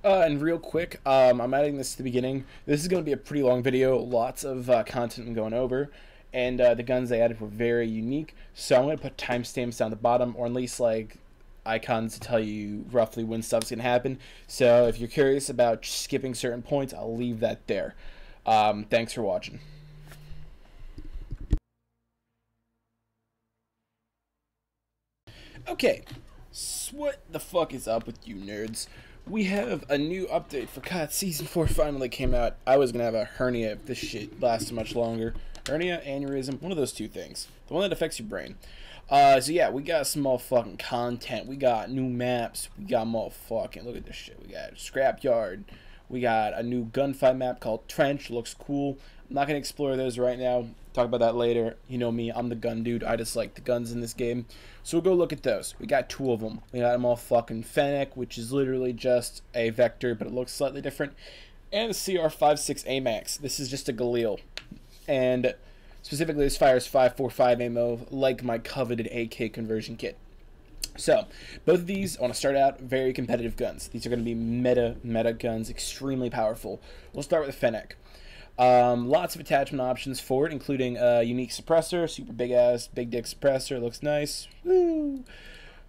And real quick, I'm adding this to the beginning. This is going to be a pretty long video, lots of content I'm going over, and the guns they added were very unique, so I'm going to put timestamps down the bottom, or at least like icons to tell you roughly when stuff's going to happen. So if you're curious about skipping certain points, I'll leave that there. Thanks for watching. Okay, so what the fuck is up with you nerds? We have a new update for COD Season 4 finally came out. I was gonna have a hernia if this shit lasted much longer. Hernia, aneurysm, one of those two things. The one that affects your brain. So yeah, we got some motherfucking content. We got new maps. We got motherfucking, look at this shit. We got Scrapyard. We got a new gunfight map called Trench. Looks cool. I'm not gonna explore those right now. Talk about that later. You know me, I'm the gun dude. I just like the guns in this game. So we'll go look at those. We got two of them. We got them all fucking Fennec, which is literally just a vector, but it looks slightly different. And the CR-56 AMAX. This is just a Galil. And specifically, this fires 5.45 ammo, like my coveted AK conversion kit. So, both of these, I want to start out, very competitive guns. These are going to be meta guns, extremely powerful. We'll start with the Fennec. Lots of attachment options for it, including a unique suppressor, super big ass, big dick suppressor, looks nice. Woo!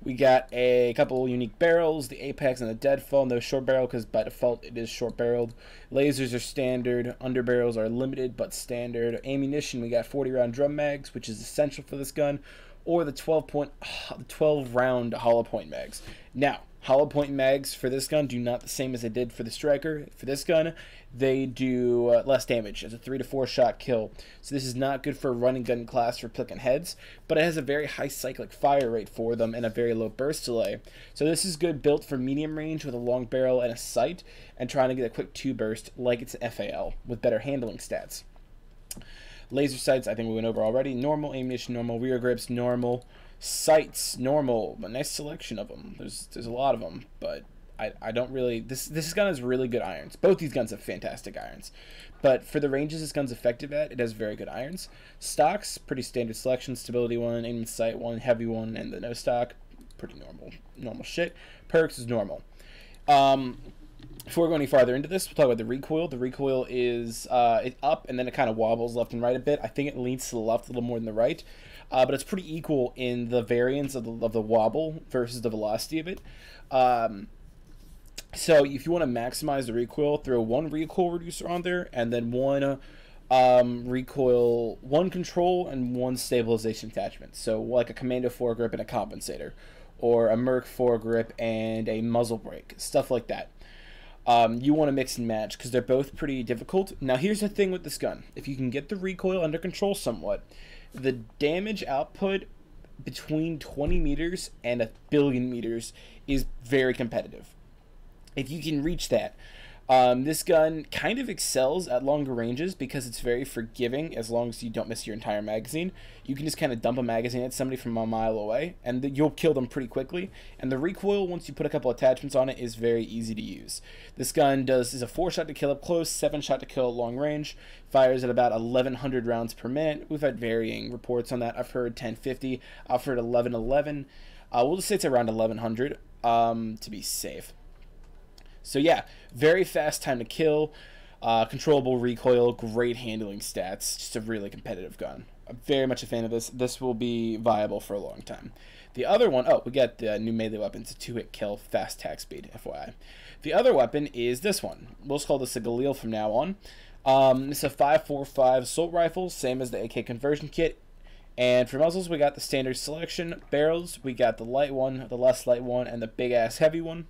We got a couple unique barrels, the Apex and the Deadfall, no short barrel because by default it is short barreled. Lasers are standard, underbarrels are limited but standard. Ammunition, we got 40 round drum mags, which is essential for this gun, or the 12 round hollow point mags. Now, hollow point mags for this gun do not the same as they did for the Striker. For this gun, they do less damage as a 3 to 4 shot kill. So this is not good for a running gun class for picking heads, but it has a very high cyclic fire rate for them and a very low burst delay. So this is good built for medium range with a long barrel and a sight and trying to get a quick 2 burst like it's an FAL with better handling stats. Laser sights, I think we went over already. Normal ammunition, normal rear grips, normal sights, normal. A nice selection of them. There's a lot of them, but I don't really. This gun has really good irons. Both these guns have fantastic irons, but for the ranges this gun's effective at, it has very good irons. Stocks, pretty standard selection. Stability 1, aim and sight 1, heavy 1, and the no stock, pretty normal shit. Perks is normal. Before we go any farther into this, we'll talk about the recoil. The recoil is it's up and then it kind of wobbles left and right a bit. I think it leans to the left a little more than the right, but it's pretty equal in the variance of the wobble versus the velocity of it. So if you want to maximize the recoil, throw one recoil reducer on there and then one control and one stabilization attachment. So like a Commando foregrip and a compensator, or a Merc foregrip and a muzzle brake, stuff like that. You want to mix and match because they're both pretty difficult. Now here's the thing with this gun. If you can get the recoil under control somewhat, the damage output between 20 meters and 1 billion meters is very competitive. If you can reach that, this gun kind of excels at longer ranges because it's very forgiving as long as you don't miss your entire magazine. You can just kind of dump a magazine at somebody from a mile away and you'll kill them pretty quickly. And the recoil, once you put a couple attachments on it, is very easy to use. This gun is a 4-shot to kill up close, 7-shot to kill at long range, fires at about 1,100 rounds per minute. We've had varying reports on that. I've heard 1050, I've heard 1111. We'll just say it's around 1,100 to be safe. So yeah, very fast time to kill, controllable recoil, great handling stats, just a really competitive gun. I'm very much a fan of this. This will be viable for a long time. The other one, oh, we got the new melee weapon. It's a 2-hit kill, fast attack speed, FYI. The other weapon is this one. We'll just call this a Galil from now on. It's a 5.45 assault rifle, same as the AK conversion kit. And for muzzles, we got the standard selection. Barrels, we got the light one, the less light one, and the big-ass heavy one.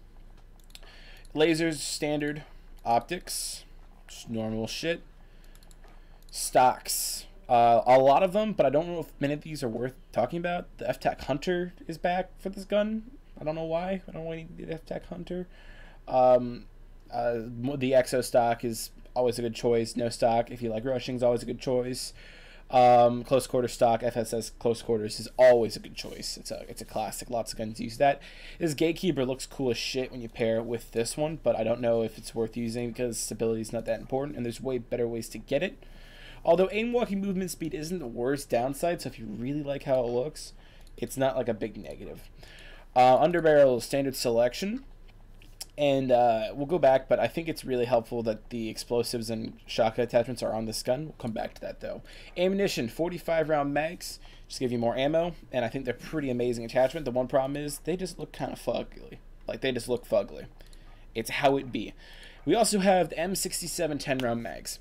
Lasers, standard. Optics, just normal shit. Stocks, a lot of them, but I don't know if many of these are worth talking about. The F-Tac Hunter is back for this gun. I don't know why. I don't really need the F-Tac Hunter. The Exo stock is always a good choice. No stock, if you like rushing, is always a good choice. Close quarter stock, FSS close quarters is always a good choice. It's a classic. Lots of guns use that. This Gatekeeper looks cool as shit when you pair it with this one, but I don't know if it's worth using because stability is not that important, and there's way better ways to get it. Although aim walking movement speed isn't the worst downside, so if you really like how it looks, it's not like a big negative. Underbarrel standard selection. And we'll go back, but I think it's really helpful that the explosives and shotgun attachments are on this gun. We'll come back to that, though. Ammunition, 45 round mags, just give you more ammo, and I think they're pretty amazing attachment. The one problem is they just look kind of fugly. Like, they just look fugly. It's how it be. We also have the M67 10 round mags.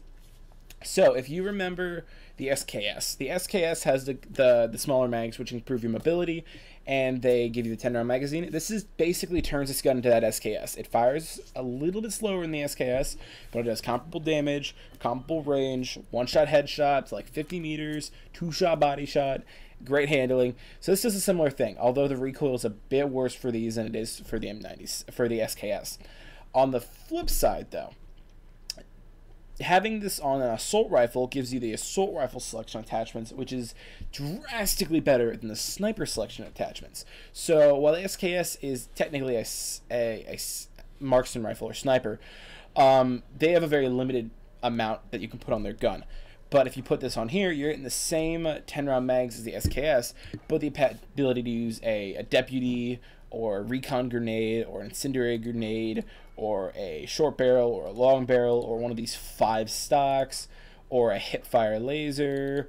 So, if you remember the SKS has the smaller mags, which improve your mobility, and they give you the 10 round magazine. This is basically turns this gun into that SKS. It fires a little bit slower than the SKS, but it does comparable damage, comparable range, one-shot headshots, like 50 meters, two-shot body shot, great handling. So this is a similar thing, although the recoil is a bit worse for these than it is for the M90s, for the SKS. On the flip side, though, having this on an assault rifle gives you the assault rifle selection attachments, which is drastically better than the sniper selection attachments. So while the SKS is technically a marksman rifle or sniper, they have a very limited amount that you can put on their gun. But if you put this on here, you're getting the same 10 round mags as the SKS, but the ability to use a deputy or a recon grenade or an incendiary grenade or a short barrel or a long barrel or one of these 5 stocks or a hip fire laser.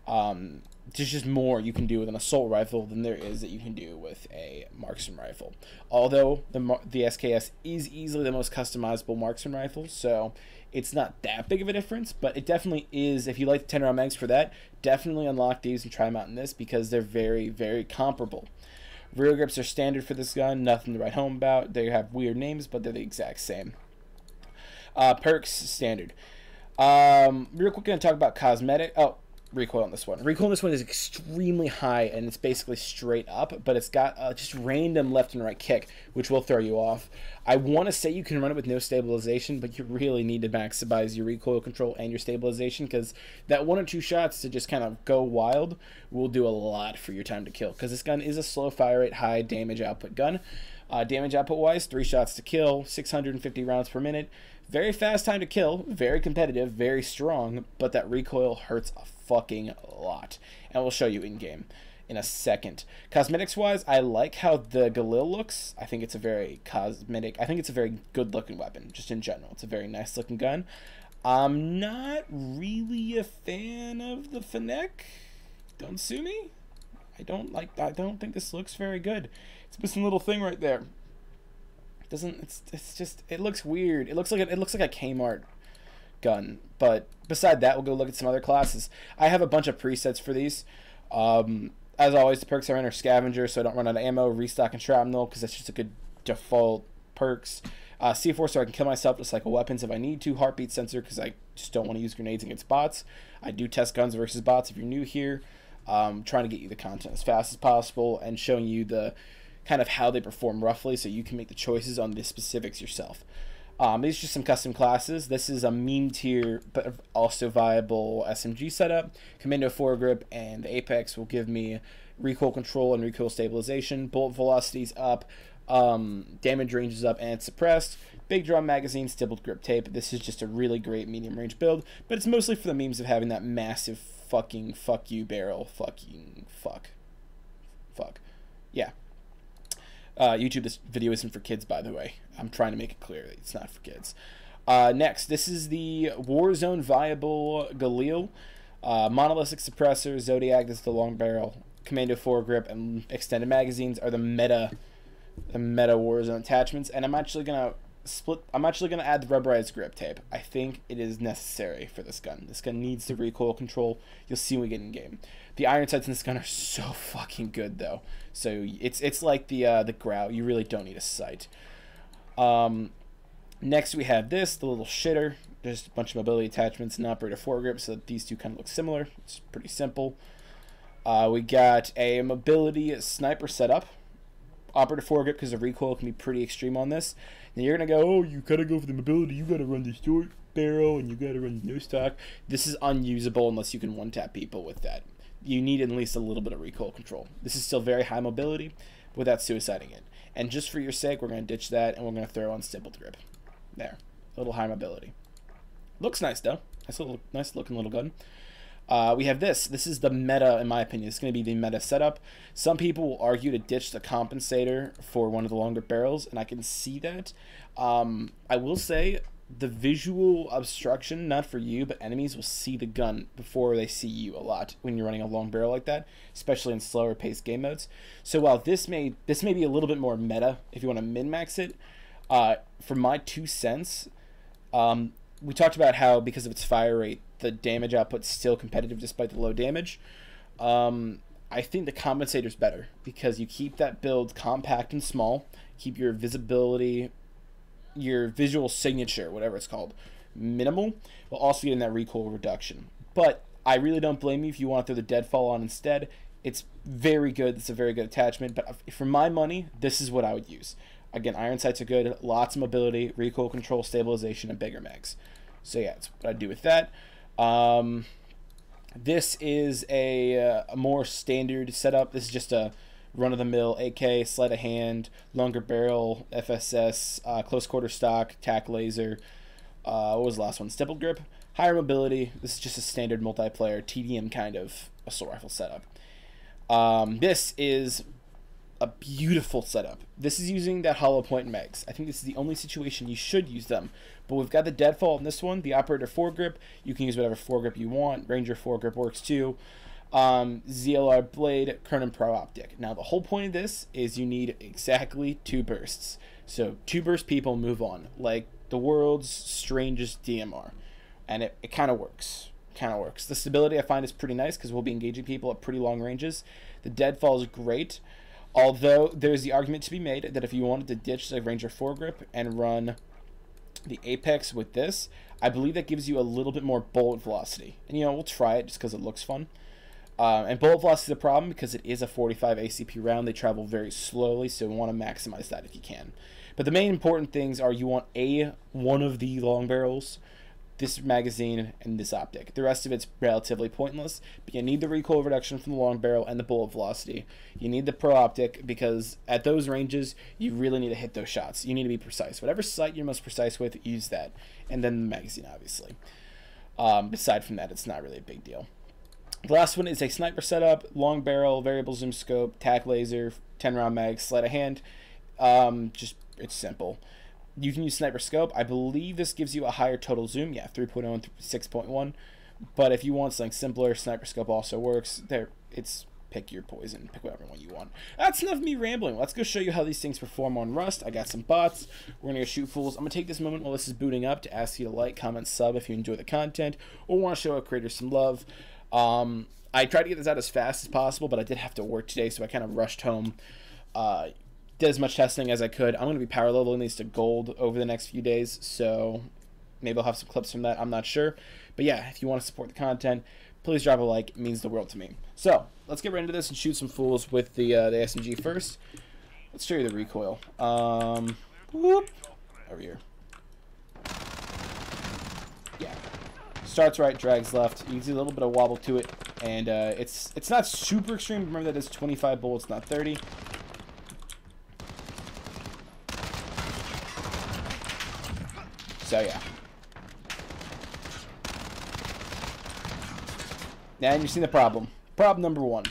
There's just more you can do with an assault rifle than there is that you can do with a marksman rifle. Although the SKS is easily the most customizable marksman rifle, so it's not that big of a difference, but it definitely is. If you like the 10 round mags for that, definitely unlock these and try them out in this because they're very, very comparable. Rear grips are standard for this gun, nothing to write home about. They have weird names, but they're the exact same. Perks, standard. Real quick, going to talk about cosmetic. Oh, recoil on this one. Recoil on this one is extremely high, and it's basically straight up, but it's got just random left and right kick, which will throw you off. I want to say you can run it with no stabilization, but you really need to maximize your recoil control and your stabilization, because that 1 or 2 shots to just kind of go wild will do a lot for your time to kill, because this gun is a slow fire rate, high damage output gun. Damage output wise, 3 shots to kill, 650 rounds per minute. Very fast time to kill, very competitive, very strong, but that recoil hurts a fucking lot. And we'll show you in game in a second. Cosmetics wise, I like how the Galil looks. I think it's a very good looking weapon, just in general. It's a very nice looking gun. I'm not really a fan of the Fennec. Don't sue me. I don't think this looks very good. It's a missing little thing right there. It looks weird. It looks like a Kmart gun. But beside that, we'll go look at some other classes. I have a bunch of presets for these. As always, the perks I enter scavenger, so I don't run out of ammo, restock, and shrapnel, because that's just a good default perks. C4, so I can kill myself to cycle weapons if I need to. Heartbeat sensor, because I just don't want to use grenades against bots. I do test guns versus bots if you're new here. Trying to get you the content as fast as possible and showing you the kind of how they perform roughly, so you can make the choices on the specifics yourself. These are just some custom classes. This is a meme tier, but also viable SMG setup. Commando foregrip and the Apex will give me recoil control and recoil stabilization. Bullet velocities up, damage range is up and suppressed. Big drum magazine, stippled grip tape. This is just a really great medium range build, but it's mostly for the memes of having that massive fucking fuck you barrel. Fuck. Yeah. YouTube, this video isn't for kids, by the way. I'm trying to make it clear that it's not for kids. Next, this is the Warzone Viable Galil. Monolithic suppressor, Zodiac, this is the long barrel. Commando foregrip and extended magazines are the meta Warzone attachments, and I'm actually gonna add the rubberized grip tape. I think it is necessary for this gun. This gun needs the recoil control. You'll see when we get in game. The iron sights in this gun are so fucking good, though. So it's like the Grout. You really don't need a sight. Next we have the little shitter. Just a bunch of mobility attachments and operator foregrip, so these two kind of look similar. It's pretty simple. We got a mobility sniper setup. Operator foregrip, because the recoil can be pretty extreme on this. Now you're gonna go, oh, you gotta go for the mobility. You gotta run the short barrel and you gotta run the no stock. This is unusable unless you can one-tap people with that. You need at least a little bit of recoil control. This is still very high mobility without suiciding it. And just for your sake, we're going to ditch that, and we're going to throw on stippled grip. There. A little high mobility. Looks nice, though. Nice looking little gun. We have this. This is the meta, in my opinion. It's going to be the meta setup. Some people will argue to ditch the compensator for one of the longer barrels, and I can see that. I will say the visual obstruction, not for you, but enemies will see the gun before they see you a lot when you're running a long barrel like that, especially in slower paced game modes. So while this may be a little bit more meta if you want to min-max it, for my 2 cents, we talked about how because of its fire rate, the damage output's still competitive despite the low damage. I think the compensator's better because you keep that build compact and small, keep your visibility, your visual signature, whatever it's called, minimal, while also getting that recoil reduction. But I really don't blame you if you want to throw the deadfall on instead. It's very good. It's a very good attachment. But for my money, this is what I would use. Again, iron sights are good. Lots of mobility, recoil control, stabilization, and bigger mags. So yeah, that's what I'd do with that. This is a more standard setup. This is just a run-of-the-mill AK, sleight of hand, longer barrel, FSS, close quarter stock, tack laser. What was the last one? Stipple grip. Higher mobility. This is just a standard multiplayer TDM kind of assault rifle setup. This is a beautiful setup. This is using that hollow point mags. I think this is the only situation you should use them. But we've got the deadfall in this one, the operator foregrip. You can use whatever foregrip you want. Ranger foregrip works too. ZLR blade, Kernan Pro optic. Now the whole point of this is you need exactly 2 bursts. So 2 burst people move on, like the world's strangest DMR. And it kind of works. The stability I find is pretty nice because we'll be engaging people at pretty long ranges. The deadfall is great. Although there's the argument to be made that if you wanted to ditch the Ranger foregrip and run the Apex with this, I believe that gives you a little bit more bullet velocity. And we'll try it just because it looks fun. And bullet velocity is a problem because it is a 45 ACP round. They travel very slowly, so you want to maximize that if you can. But the main important things are you want one of the long barrels, this magazine, and this optic. The rest of it's relatively pointless, but you need the recoil reduction from the long barrel and the bullet velocity. You need the pro optic because at those ranges, you really need to hit those shots. You need to be precise. Whatever sight you're most precise with, use that. And then the magazine, obviously. Aside from that, it's not really a big deal. The last one is a sniper setup, long barrel, variable zoom scope, tack laser, 10-round mag, sleight of hand. It's simple. You can use sniper scope. I believe this gives you a higher total zoom. Yeah, 3.0 and 6.1. But if you want something simpler, sniper scope also works. It's pick your poison. Pick whatever one you want. That's enough of me rambling. Let's go show you how these things perform on Rust. I got some bots. We're going to go shoot fools. I'm going to take this moment while this is booting up to ask you to like, comment, sub if you enjoy the content or want to show our creators some love. I tried to get this out as fast as possible, but I did have to work today, so I kind of rushed home. Did as much testing as I could. I'm going to be power leveling these to gold over the next few days, so maybe I'll have some clips from that. I'm not sure. But yeah, if you want to support the content, please drop a like. It means the world to me. So let's get right into this and shoot some fools with the SMG first. Let's show you the recoil. Whoop, over here. Yeah. Starts right, drags left. You can see a little bit of wobble to it, and it's not super extreme. Remember that it's 25 bullets, not 30. So yeah. And you've seen the problem. Problem number 1.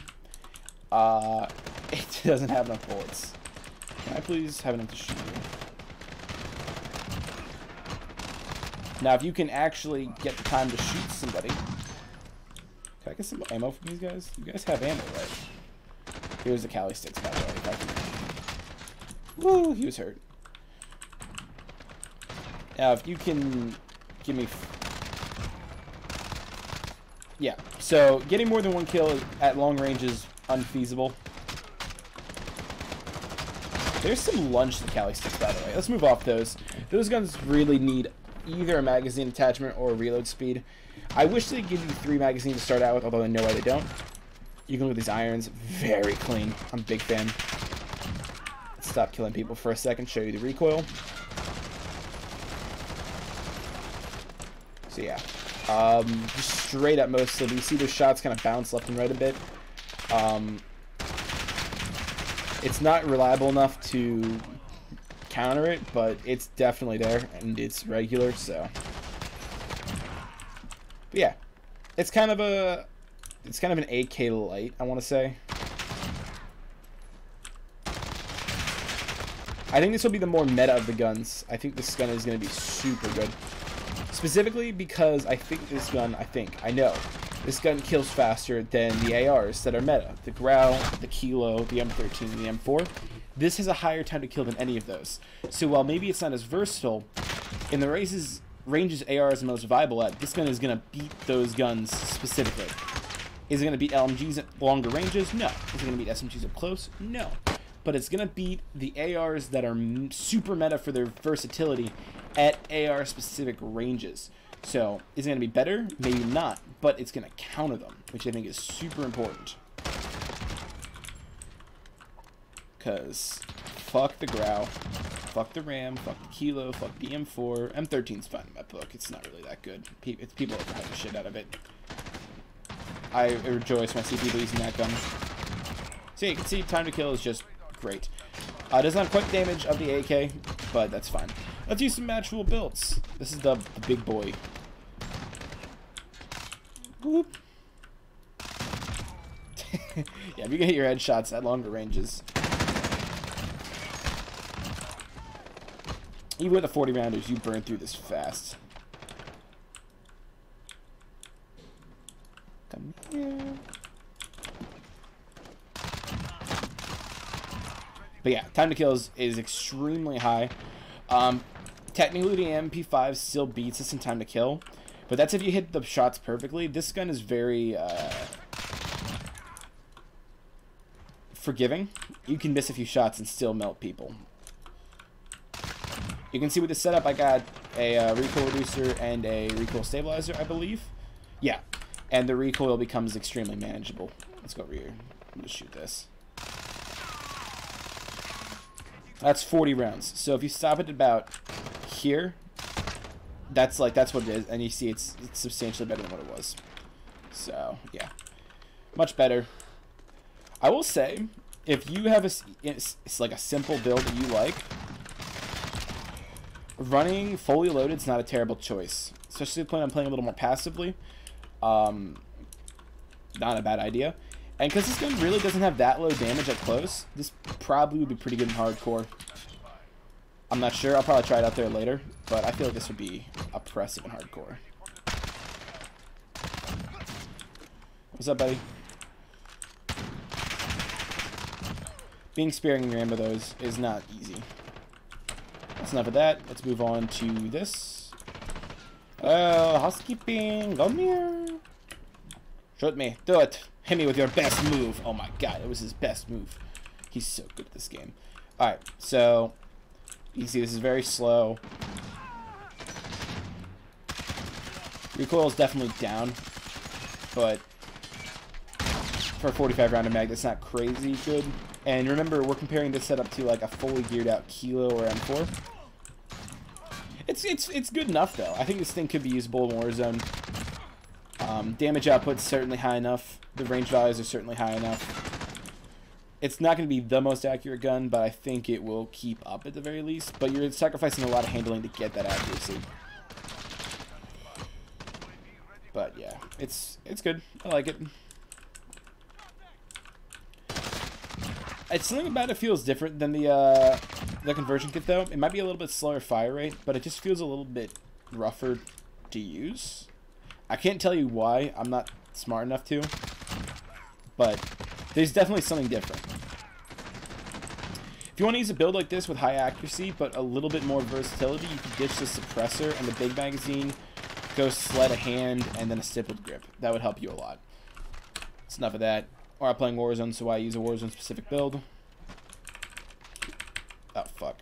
It doesn't have enough bullets. Can I please have enough to shoot you? Now, if you can actually get the time to shoot somebody... Can I get some ammo from these guys? You guys have ammo, right? Here's the Cali sticks, by the way. If I can... Woo, he was hurt. Now, if you can give me... Yeah, so getting more than 1 kill at long range is unfeasible. There's some lunge to the Cali sticks, by the way. Let's move off those. Those guns really need either a magazine attachment or a reload speed. I wish they'd give you 3 magazines to start out with, although I know why they don't. You can look at these irons. Very clean. I'm a big fan. Let's stop killing people for a second, show you the recoil. So yeah. Just straight up most of you see those shots kind of bounce left and right a bit. It's not reliable enough to counter it, but it's definitely there and it's regular, so but yeah, It's kind of an AK light, I want to say. I think this will be the more meta of the guns. I think this gun is going to be super good. Specifically because I know, this gun kills faster than the ARs that are meta. The Grau, the Kilo, the M13, and the M4. This has a higher time to kill than any of those. So while maybe it's not as versatile, in the ranges AR is the most viable at, this gun is going to beat those guns specifically. Is it going to beat LMGs at longer ranges? No. Is it going to beat SMGs up close? No. But it's going to beat the ARs that are super meta for their versatility at AR-specific ranges. So, is it going to be better? Maybe not, but it's going to counter them, which I think is super important. Because, fuck the Grau, fuck the Ram, fuck the Kilo, fuck the M4. M13's fine in my book. It's not really that good. People overhype the shit out of it. I rejoice when I see people using that gun. So yeah, you can see time to kill is just great. It doesn't have quite the damage of the AK, but that's fine. Let's use some actual builds. This is the big boy. Boop. Yeah, if you can hit your headshots at longer ranges. Even with the 40 rounders, you burn through this fast. Come here. But yeah, time to kill is extremely high. Technically, the MP5 still beats us in time to kill, but that's if you hit the shots perfectly. This gun is very forgiving. You can miss a few shots and still melt people. You can see with the setup, I got a recoil reducer and a recoil stabilizer, I believe. Yeah, and the recoil becomes extremely manageable. Let's go over here. I'm gonna shoot this. That's 40 rounds. So if you stop it about here, that's what it is, and you see it's substantially better than what it was. So yeah, much better. I will say, if you have it's like a simple build that you like, running fully loaded is not a terrible choice, especially when I'm playing a little more passively. Not a bad idea. And because this gun really doesn't have that low damage at close, this probably would be pretty good in hardcore. I'm not sure. I'll probably try it out there later, but I feel like this would be oppressive in hardcore. What's up, buddy? Being sparing in your ammo, though, is not easy. That's enough of that. Let's move on to this. Housekeeping. Come here. Shoot me. Do it. Hit me with your best move. Oh my god, it was his best move. He's so good at this game. Alright, so you can see this is very slow. Recoil is definitely down, but for a 45 round of mag, that's not crazy good. And remember, we're comparing this setup to like a fully geared out Kilo or M4. It's good enough though. I think this thing could be usable in Warzone. Damage output's certainly high enough. The range values are certainly high enough. It's not going to be the most accurate gun, but I think it will keep up at the very least. But you're sacrificing a lot of handling to get that accuracy. But yeah, it's good. I like it. It's something about it feels different than the conversion kit though. It might be a little bit slower fire rate, but it just feels a little bit rougher to use. I can't tell you why. I'm not smart enough to, but there's definitely something different. If you want to use a build like this with high accuracy but a little bit more versatility, you can ditch the suppressor and the big magazine, go sled a hand and then a stippled grip. That would help you a lot. That's enough of that. Or I'm playing Warzone, so I use a Warzone specific build. Oh fuck.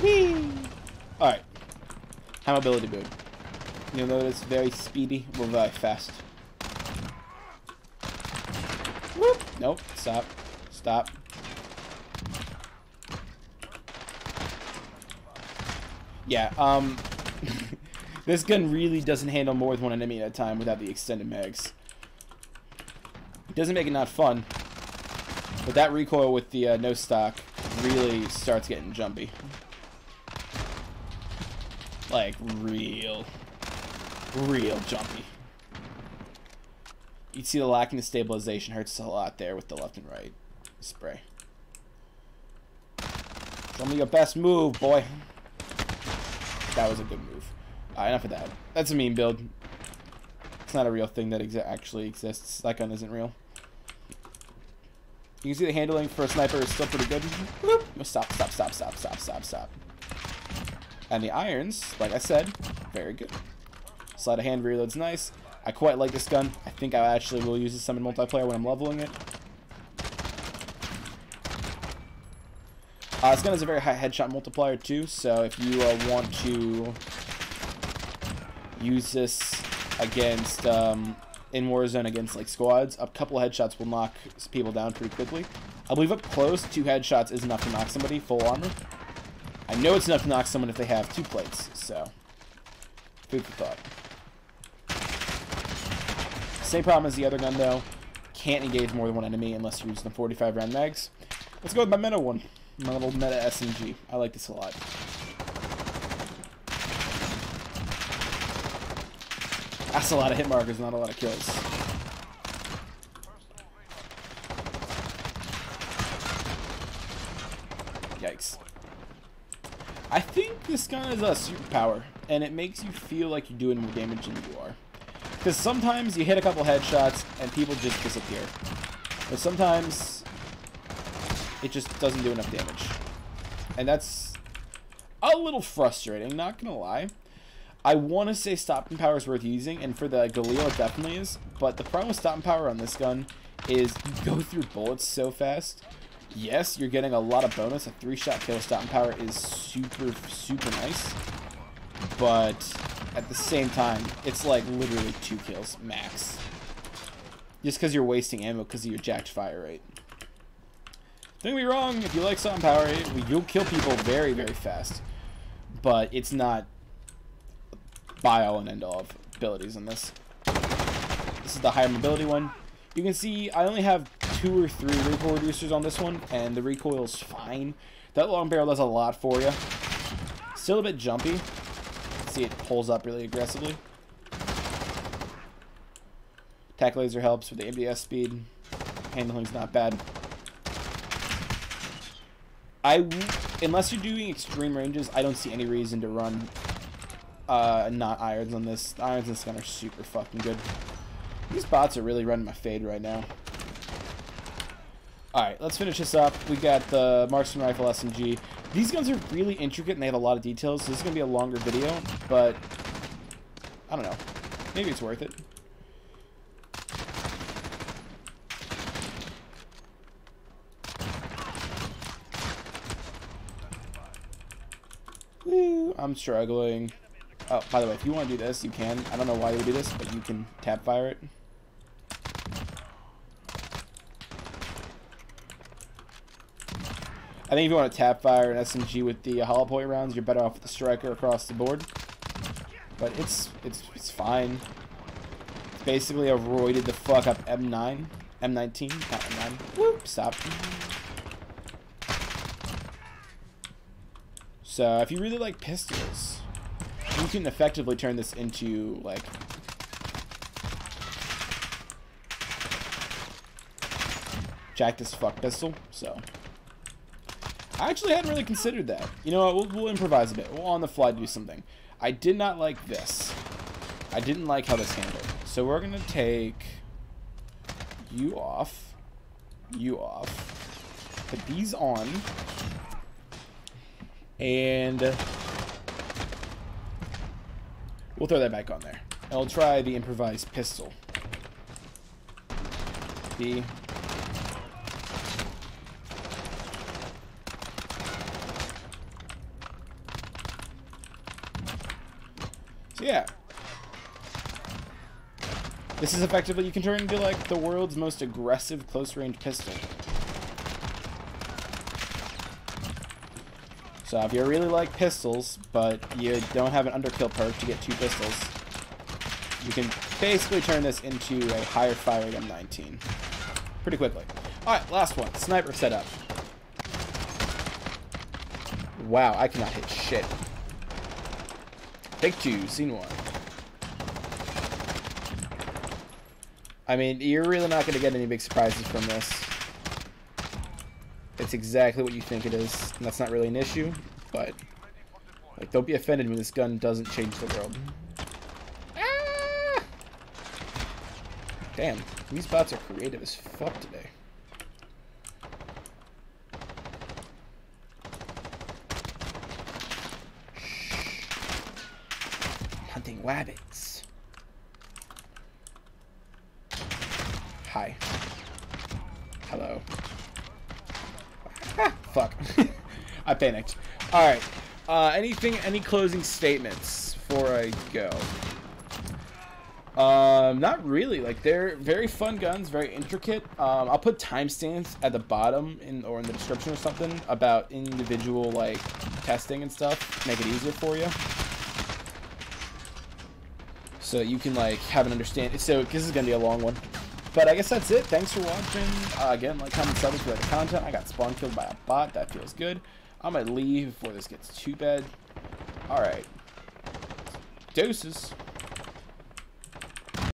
Whee! Alright. High mobility build. You'll notice very speedy, but very fast. Whoop! Nope. Stop. Stop. Yeah, this gun really doesn't handle more than one enemy at a time without the extended mags. It doesn't make it not fun, but that recoil with the no stock really starts getting jumpy. Like, real. real jumpy. You'd see the lacking of stabilization hurts a lot there with the left and right spray. Show me your best move, boy. That was a good move. Enough of that. That's a meme build. It's not a real thing that actually exists. That gun isn't real. You can see the handling for a sniper is still pretty good. Stop. And the irons, like I said, very good. Sleight of hand reload's nice. I quite like this gun. I think I actually will use this some in multiplayer when I'm leveling it. This gun has a very high headshot multiplier too, so if you want to use this against in Warzone against like squads, a couple of headshots will knock people down pretty quickly. I believe up close, 2 headshots is enough to knock somebody full armor. I know it's enough to knock someone if they have 2 plates, so food for thought. Same problem as the other gun though. Can't engage more than one enemy unless you're using the 45 round mags. Let's go with my meta one. My little meta SMG. I like this a lot. That's a lot of hit markers, not a lot of kills. Yikes. I think this gun is a superpower, and it makes you feel like you're doing more damage than you are. Because sometimes you hit a couple headshots and people just disappear. But sometimes it just doesn't do enough damage. And that's a little frustrating, not gonna lie. I want to say stopping power is worth using, and for the Galil it definitely is, but the problem with stopping power on this gun is you go through bullets so fast. Yes, you're getting a lot of bonus. A 3-shot kill with stopping power is super, super nice, but at the same time, it's like literally 2 kills max. Just because you're wasting ammo because of your jacked fire rate. Don't get me wrong, if you like stopping power, you'll kill people very, very fast, but it's not buy all and end all of abilities in this. This is the higher mobility one. You can see I only have 2 or 3 recoil reducers on this one, and the recoil's fine. That long barrel does a lot for you. Still a bit jumpy. See, it pulls up really aggressively. Tac laser helps with the ABS speed. Handling's not bad. Unless you're doing extreme ranges, I don't see any reason to run not irons on this. The irons on this gun are super fucking good. These bots are really running my fade right now. Alright, let's finish this up. We got the Marksman Rifle SMG. These guns are really intricate and they have a lot of details, so this is going to be a longer video, but I don't know. Maybe it's worth it. Woo, I'm struggling. Oh, by the way, if you want to do this, you can. I don't know why you would do this, but you can tap fire it. I think if you want to tap fire an SMG with the hollow point rounds, you're better off with the striker across the board. But it's fine. It's basically a roided the fuck up M9, M19, not M9. Whoop, stop. So if you really like pistols, you can effectively turn this into like jacked as fuck pistol. So I actually hadn't really considered that. You know what, we'll improvise a bit. We'll on the fly do something. I did not like this. I didn't like how this handled. So we're gonna take you off, put these on, and we'll throw that back on there. And we'll try the improvised pistol. B. So yeah. This is effectively, you can turn into like the world's most aggressive close-range pistol. So if you really like pistols, but you don't have an underkill perk to get 2 pistols, you can basically turn this into a higher firing M19 pretty quickly. Alright, last one. Sniper setup. Wow, I cannot hit shit. Take 2, scene 1. I mean, you're really not going to get any big surprises from this. It's exactly what you think it is, and that's not really an issue, but like, don't be offended when this gun doesn't change the world. Ah! Damn, these bots are creative as fuck today. I'm hunting rabbits. Hi. Hello. Ah, fuck. I panicked. Alright. Any closing statements before I go? Not really. Like, they're very fun guns, very intricate. I'll put timestamps at the bottom or in the description or something about individual, like, testing and stuff. Make it easier for you. So you can, like, have an understanding. So, this is gonna be a long one. But I guess that's it. Thanks for watching. Again, like, comment, sub if you like the content. I got spawn killed by a bot. That feels good. I'm gonna leave before this gets too bad. Alright. Deuces.